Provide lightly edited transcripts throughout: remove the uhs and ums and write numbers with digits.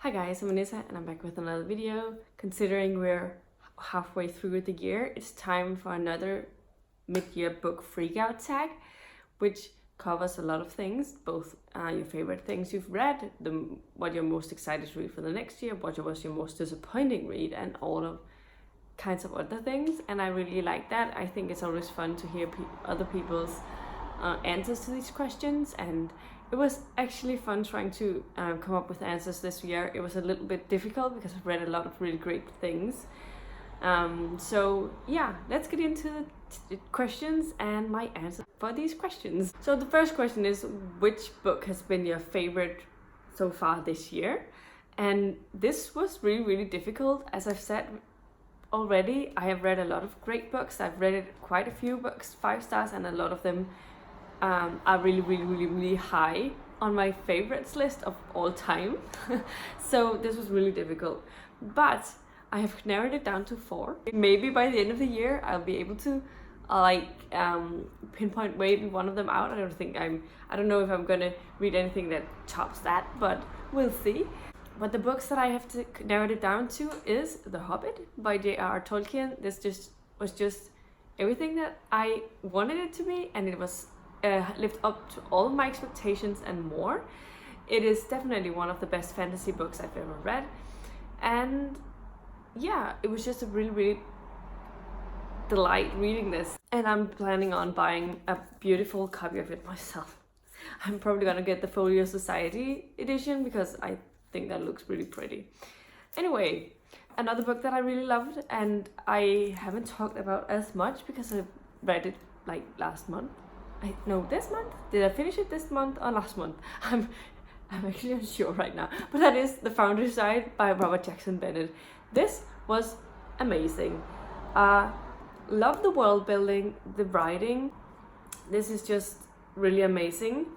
Hi guys, I'm Anissa and I'm back with another video. Considering we're halfway through the year, it's time for another mid-year book freakout tag, which covers a lot of things, both your favorite things you've read, what you're most excited to read for the next year, what was your most disappointing read, and all of kinds of other things. And I really like that. I think it's always fun to hear other people's answers to these questions, and it was actually fun trying to come up with answers this year. It was a little bit difficult because I've read a lot of really great things. So yeah, let's get into the questions and my answers for these questions. So the first question is, which book has been your favorite so far this year? And this was really difficult. As I've said already, I have read a lot of great books. I've read quite a few books 5 stars, and a lot of them are really high on my favorites list of all time. So this was really difficult, but I have narrowed it down to 4. Maybe by the end of the year I'll be able to pinpoint maybe one of them out. I don't know if I'm gonna read anything that tops that, but we'll see. But the books that I have to narrow it down to is The Hobbit by J.R.R. Tolkien. This was just everything that I wanted it to be, and it was lived up to all of my expectations and more. It is definitely one of the best fantasy books I've ever read, and yeah, it was just a really delight reading this, and I'm planning on buying a beautiful copy of it myself. I'm probably gonna get the Folio Society edition because I think that looks really pretty. Anyway, another book that I really loved and I haven't talked about as much because I read it like last month. This month? Did I finish it this month or last month? I'm actually unsure right now. But that is The Founderside by Robert Jackson Bennett. This was amazing. Love the world building, the writing. This is just really amazing.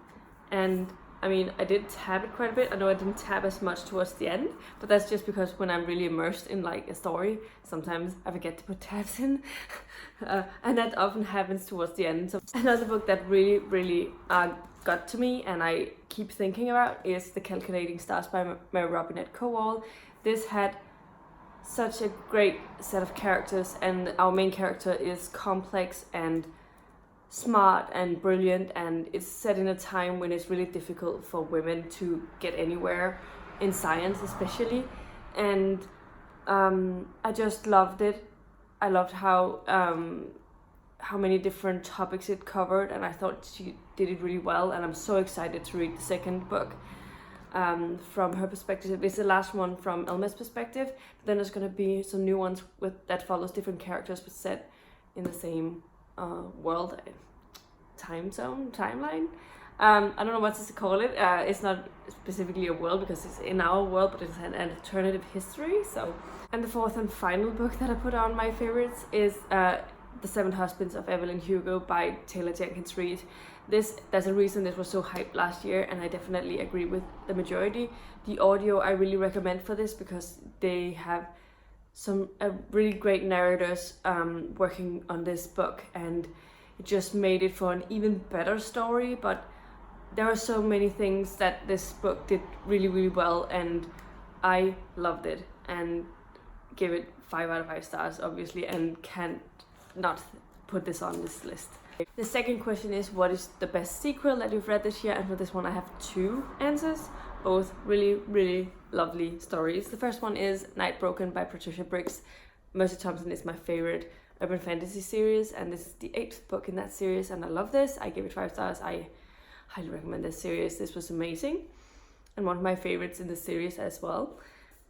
And I mean, I did tab it quite a bit. I know I didn't tab as much towards the end, but that's just because when I'm really immersed in like a story, sometimes I forget to put tabs in. And that often happens towards the end. So another book that really got to me and I keep thinking about is The Calculating Stars by Mary Robinette Kowal. This had such a great set of characters, and our main character is complex and smart and brilliant, and it's set in a time when it's really difficult for women to get anywhere in science especially, and I just loved it. I loved how many different topics it covered, and I thought she did it really well, and I'm so excited to read the second book from her perspective. It's the last one from Elma's perspective, but then there's going to be some new ones that follows different characters but set in the same world, timeline. I don't know what to call it. It's not specifically a world because it's in our world, but it's an alternative history. So, and the fourth and final book that I put on my favorites is The 7 Husbands of Evelyn Hugo by Taylor Jenkins Reid. There's a reason this was so hyped last year, and I definitely agree with the majority. The audio I really recommend for this because they have some really great narrators working on this book, and it just made it for an even better story. But there are so many things that this book did really well, and I loved it and give it 5 out of 5 stars obviously, and can't not put this on this list. The second question is, what is the best sequel that you've read this year? And for this one I have 2 answers, both really lovely stories. The first one is Night Broken by Patricia Briggs. Mercy Thompson is my favorite urban fantasy series, and this is the 8th book in that series, and I love this. I give it 5 stars. I highly recommend this series. This was amazing and one of my favorites in the series as well.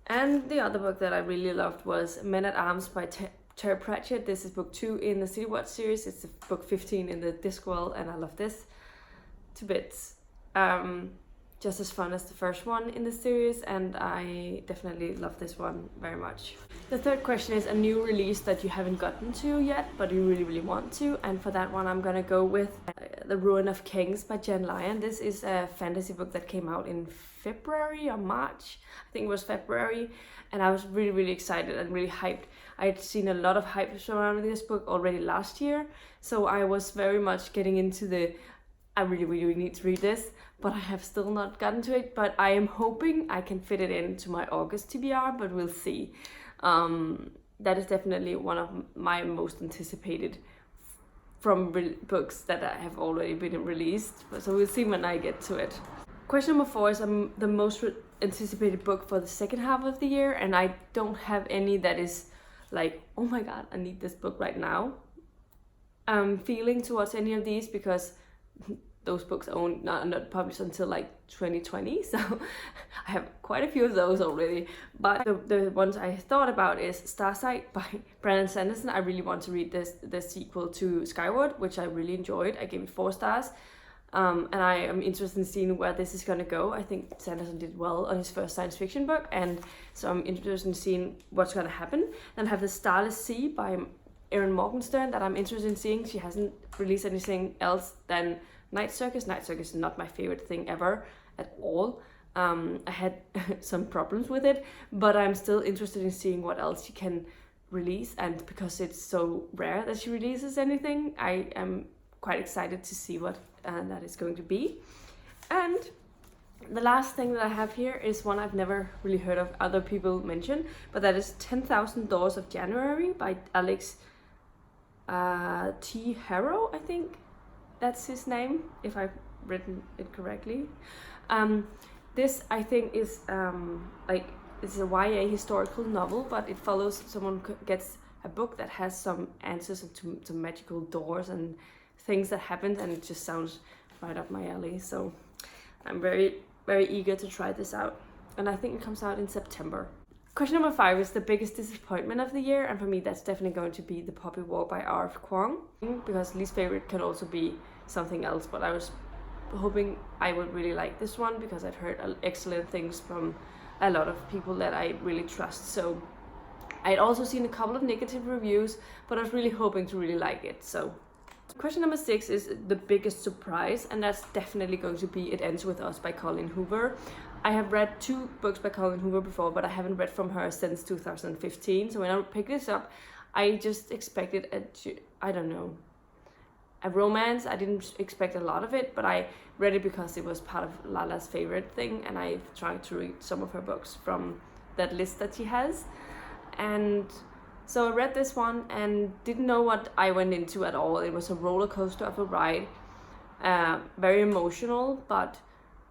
And the other book that I really loved was Men at Arms by Terry Pratchett. This is book 2 in the City Watch series. It's book 15 in the Discworld, and I love this to bits. Just as fun as the first one in the series, and I definitely love this one very much. The third question is a new release that you haven't gotten to yet, but you really want to, and for that one I'm gonna go with The Ruin of Kings by Jen Lyon. This is a fantasy book that came out in February or March, I think it was February, and I was really excited and really hyped. I had seen a lot of hype surrounding this book already last year, so I was very much getting into the I really need to read this. but I have still not gotten to it. But I am hoping I can fit it into my August TBR, but we'll see. That is definitely one of my most anticipated from books that have already been released. So we'll see when I get to it. Question number 4 is the most anticipated book for the second half of the year, and I don't have any that is like, oh my god, I need this book right now. Feeling towards any of these, because those books are not published until like 2020, so I have quite a few of those already. But the ones I thought about is Starsight by Brandon Sanderson. I really want to read the sequel to Skyward, which I really enjoyed. I gave it 4 stars. And I am interested in seeing where this is going to go. I think Sanderson did well on his first science fiction book, and so I'm interested in seeing what's going to happen. Then I have The Starless Sea by Erin Morgenstern that I'm interested in seeing. She hasn't released anything else than Night Circus. Night Circus is not my favorite thing ever at all. I had some problems with it, but I'm still interested in seeing what else she can release, and because it's so rare that she releases anything, I am quite excited to see what that is going to be. And the last thing that I have here is one I've never really heard of other people mention, but that is 10,000 Doors of January by Alex T. Harrow, I think that's his name, if I've written it correctly. This I think is it's a YA historical novel, but it follows someone gets a book that has some answers to magical doors and things that happen, and it just sounds right up my alley. So I'm very, very eager to try this out, and I think it comes out in September. Question number 5 is the biggest disappointment of the year, and for me that's definitely going to be The Poppy War by R.F. Kuang, because least favorite can also be something else, but I was hoping I would really like this one because I've heard excellent things from a lot of people that I really trust. So I'd also seen a couple of negative reviews, but I was really hoping to really like it. So question number 6 is the biggest surprise, and that's definitely going to be It Ends With Us by Colleen Hoover. I have read 2 books by Colleen Hoover before, but I haven't read from her since 2015. So when I picked this up, I just expected a romance. I didn't expect a lot of it, but I read it because it was part of Lala's favorite thing, and I tried to read some of her books from that list that she has. And so I read this one and didn't know what I went into at all. It was a roller coaster of a ride, very emotional, but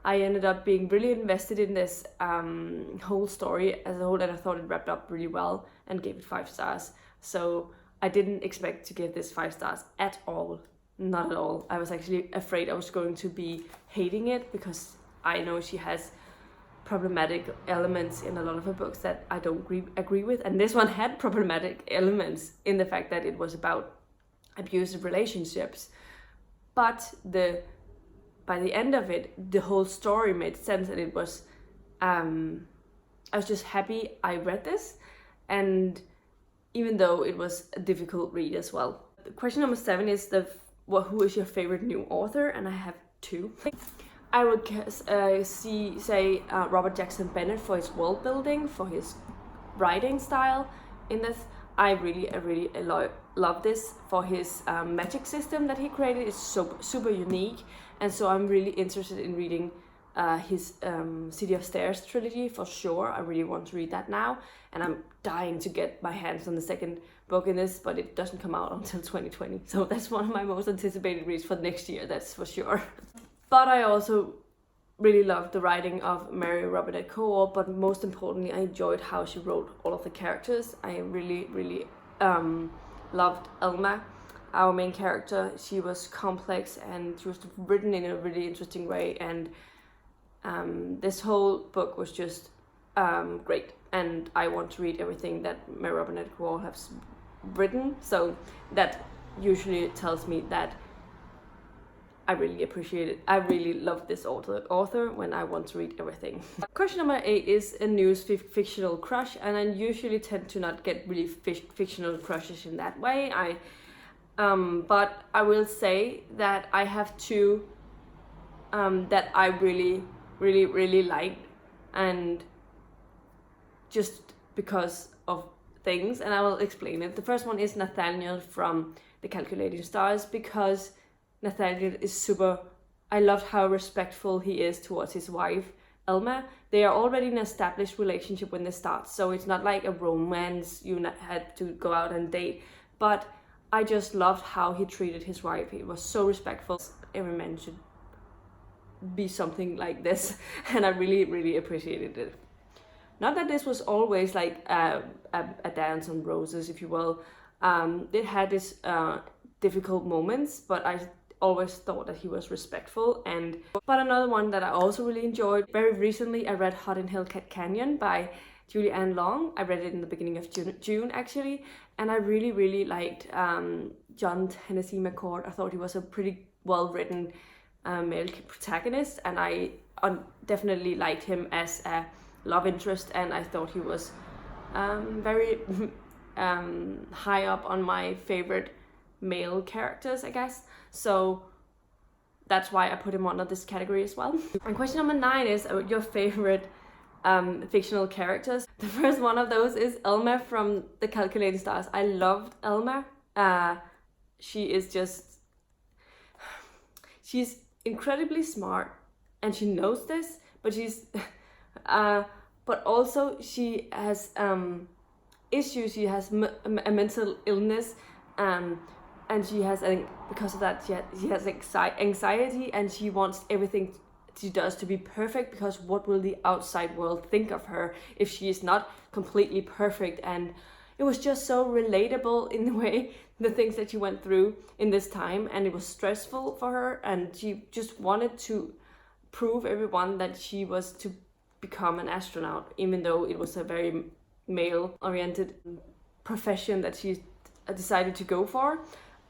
I ended up being really invested in this whole story as a whole, and I thought it wrapped up really well and gave it 5 stars. So I didn't expect to give this 5 stars at all. Not at all. I was actually afraid I was going to be hating it, because I know she has problematic elements in a lot of her books that I don't agree with, and this one had problematic elements in the fact that it was about abusive relationships, but by the end of it the whole story made sense, and it was I was just happy I read this, and even though it was a difficult read as well. Question number 7 is who is your favorite new author, and I have 2. I would say Robert Jackson Bennett for his world building, for his writing style in this. I really love this for his magic system that he created. It's so super unique, and so I'm really interested in reading his City of Stairs trilogy for sure. I really want to read that now, and I'm dying to get my hands on the second book in this, but it doesn't come out until 2020. So that's one of my most anticipated reads for next year, that's for sure. But I also really loved the writing of Mary Robinette Kowal, but most importantly, I enjoyed how she wrote all of the characters. I really loved Elma, our main character. She was complex, and she was written in a really interesting way, and this whole book was just great, and I want to read everything that Mary Robinette Kowal has written, so that usually tells me that I really appreciate it. I really love this author when I want to read everything. Question number 8 is a new fictional crush, and I usually tend to not get really fictional crushes in that way. But I will say that I have 2 that I really liked, and just because of things, and I will explain it. The first one is Nathaniel from The Calculating Stars, because Nathaniel is super I loved how respectful he is towards his wife, Elma. They are already in an established relationship when they start, so it's not like a romance you had to go out and date. But I just loved how he treated his wife. He was so respectful. Every man should be something like this, and I really, really appreciated it. Not that this was always like a dance on roses, if you will. It had its difficult moments, but I always thought that he was respectful. But another one that I also really enjoyed, very recently I read Hot in Hellcat Canyon by Julie Ann Long. I read it in the beginning of June actually, and I really, really liked John Tennessee McCord. I thought he was a pretty well written male protagonist, and I definitely liked him as a love interest, and I thought he was very high up on my favorite male characters, I guess. So that's why I put him under this category as well. And question number 9 is your favorite fictional characters. The first one of those is Elma from The Calculating Stars. I loved Elma. She is just, she's incredibly smart, and she knows this, but she's but also she has issues. She has a mental illness, and she has, because of that, she has anxiety, and she wants everything she does to be perfect, because what will the outside world think of her if she is not completely perfect? And it was just so relatable in the way, the things that she went through in this time, and it was stressful for her, and she just wanted to prove everyone that she was to become an astronaut, even though it was a very male-oriented profession that she decided to go for.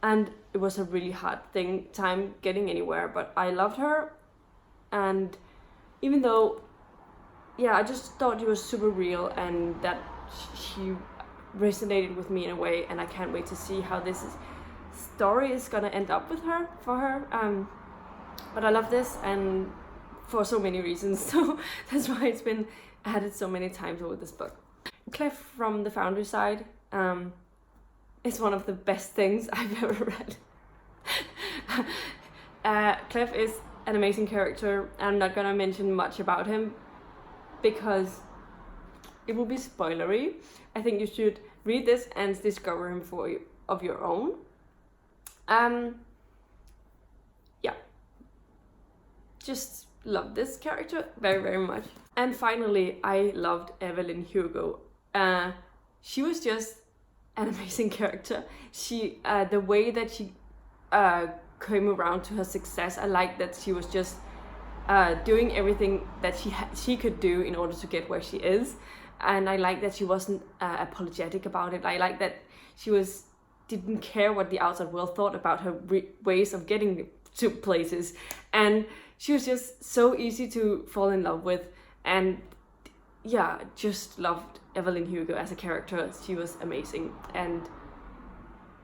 And it was a really hard time getting anywhere, but I loved her. And even though, yeah, I just thought it was super real, and that she resonated with me in a way, and I can't wait to see how this story is gonna end up with her, for her. But I love this, and for so many reasons, so that's why it's been added so many times over this book. Cliff from The Foundry Side is one of the best things I've ever read. Cliff is an amazing character. I'm not gonna mention much about him because it will be spoilery. I think you should read this and discover him of your own. Yeah, just love this character very, very much. And finally, I loved Evelyn Hugo. She was just an amazing character. She, the way that she came around to her success, I like that she was just doing everything that she could do in order to get where she is. And I like that she wasn't apologetic about it. I like that she didn't care what the outside world thought about her ways of getting to places. And she was just so easy to fall in love with. And yeah, just loved Evelyn Hugo as a character. She was amazing, and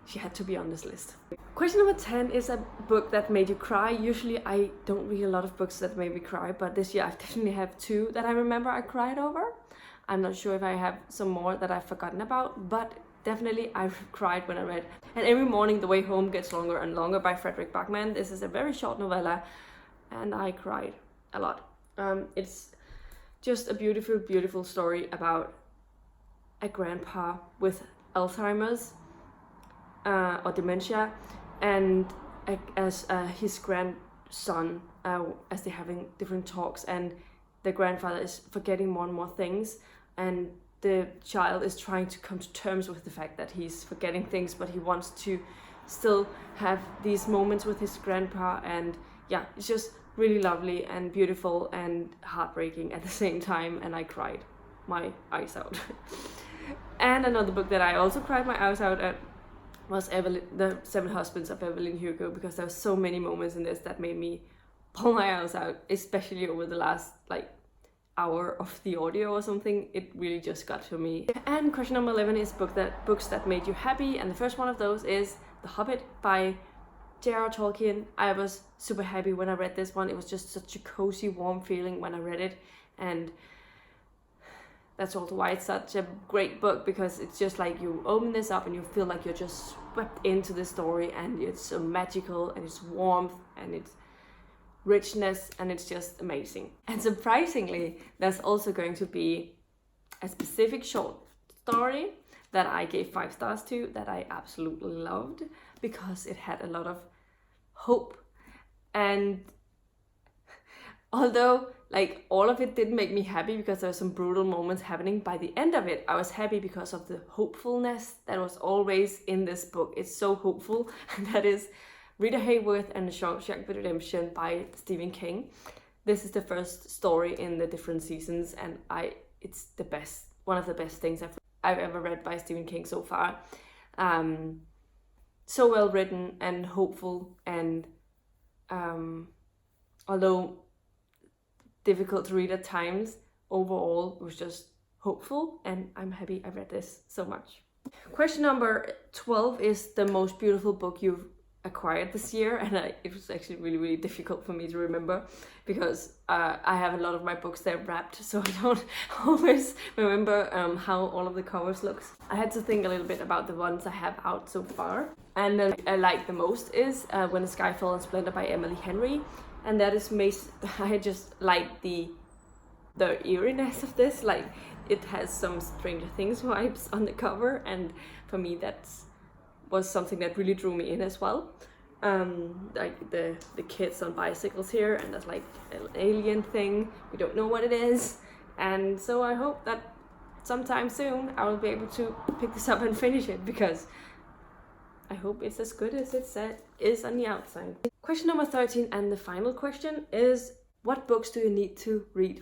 she had to be on this list. Question number 10 is a book that made you cry. Usually I don't read a lot of books that made me cry, but this year I definitely have 2 that I remember I cried over. I'm not sure if I have some more that I've forgotten about, but definitely I cried when I read And Every Morning the Way Home Gets Longer and Longer by Fredrik Backman. This is a very short novella, and I cried a lot. It's just a beautiful, beautiful story about a grandpa with Alzheimer's or dementia, and as his grandson, as they're having different talks, and the grandfather is forgetting more and more things, and the child is trying to come to terms with the fact that he's forgetting things, but he wants to still have these moments with his grandpa. And yeah, it's just really lovely and beautiful and heartbreaking at the same time, and I cried my eyes out. And another book that I also cried my eyes out at was The 7 Husbands of Evelyn Hugo, because there were so many moments in this that made me pull my eyes out, especially over the last hour of the audio or something. It really just got to me. And question number 11 is books that made you happy, and the first one of those is The Hobbit by J.R.R. Tolkien. I was super happy when I read this one. It was just such a cozy, warm feeling when I read it, and that's also why it's such a great book, because it's just like you open this up and you feel like you're just swept into the story, and it's so magical, and it's warmth, and it's richness, and it's just amazing. And surprisingly, there's also going to be a specific short story that I gave 5 stars to that I absolutely loved because it had a lot of hope. And although like all of it didn't make me happy because there were some brutal moments happening, by the end of it I was happy because of the hopefulness that was always in this book. It's so hopeful, and that is Rita Hayworth and the Shawshank Redemption by Stephen King. This is the first story in the different seasons, and it's the best, one of the best things I've ever read by Stephen King so far. So well written and hopeful, and although difficult to read at times, overall it was just hopeful, and I'm happy I read this so much. Question number 12 is the most beautiful book you've acquired this year, and it was actually really difficult for me to remember because I have a lot of my books that are wrapped, so I don't always remember how all of the covers looks. I had to think a little bit about the ones I have out so far, and I like the most is When the Sky Fell in Splendor by Emily Henry, and that is I just like the eeriness of this. Like, it has some Stranger Things vibes on the cover, and for me was something that really drew me in as well. Like the kids on bicycles here, and there's like an alien thing, we don't know what it is, and so I hope that sometime soon I will be able to pick this up and finish it, because I hope it's as good as it is on the outside. Question number 13, and the final question, is what books do you need to read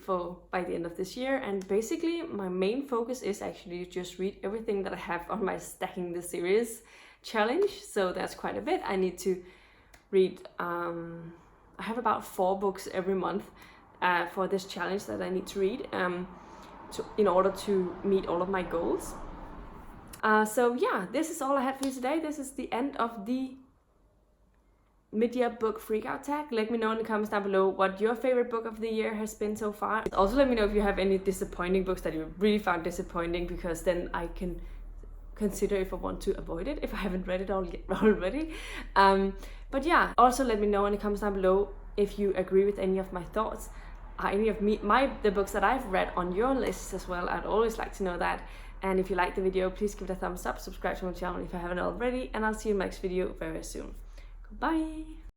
by the end of this year? And basically my main focus is actually just read everything that I have on my Stacking the Series challenge, so that's quite a bit. I need to read I have about 4 books every month for this challenge that I need to read in order to meet all of my goals. So yeah, this is all I had for you today. This is the end of the mid-year book freakout tag. Let me know in the comments down below what your favorite book of the year has been so far. Also let me know if you have any disappointing books that you really found disappointing, because then I can consider if I want to avoid it if I haven't read it already. But yeah, also let me know in the comments down below if you agree with any of my thoughts. Any of the books that I've read on your lists as well. I'd always like to know that. And if you like the video, please give it a thumbs up, subscribe to my channel if you haven't already, and I'll see you in the next video very soon. Goodbye!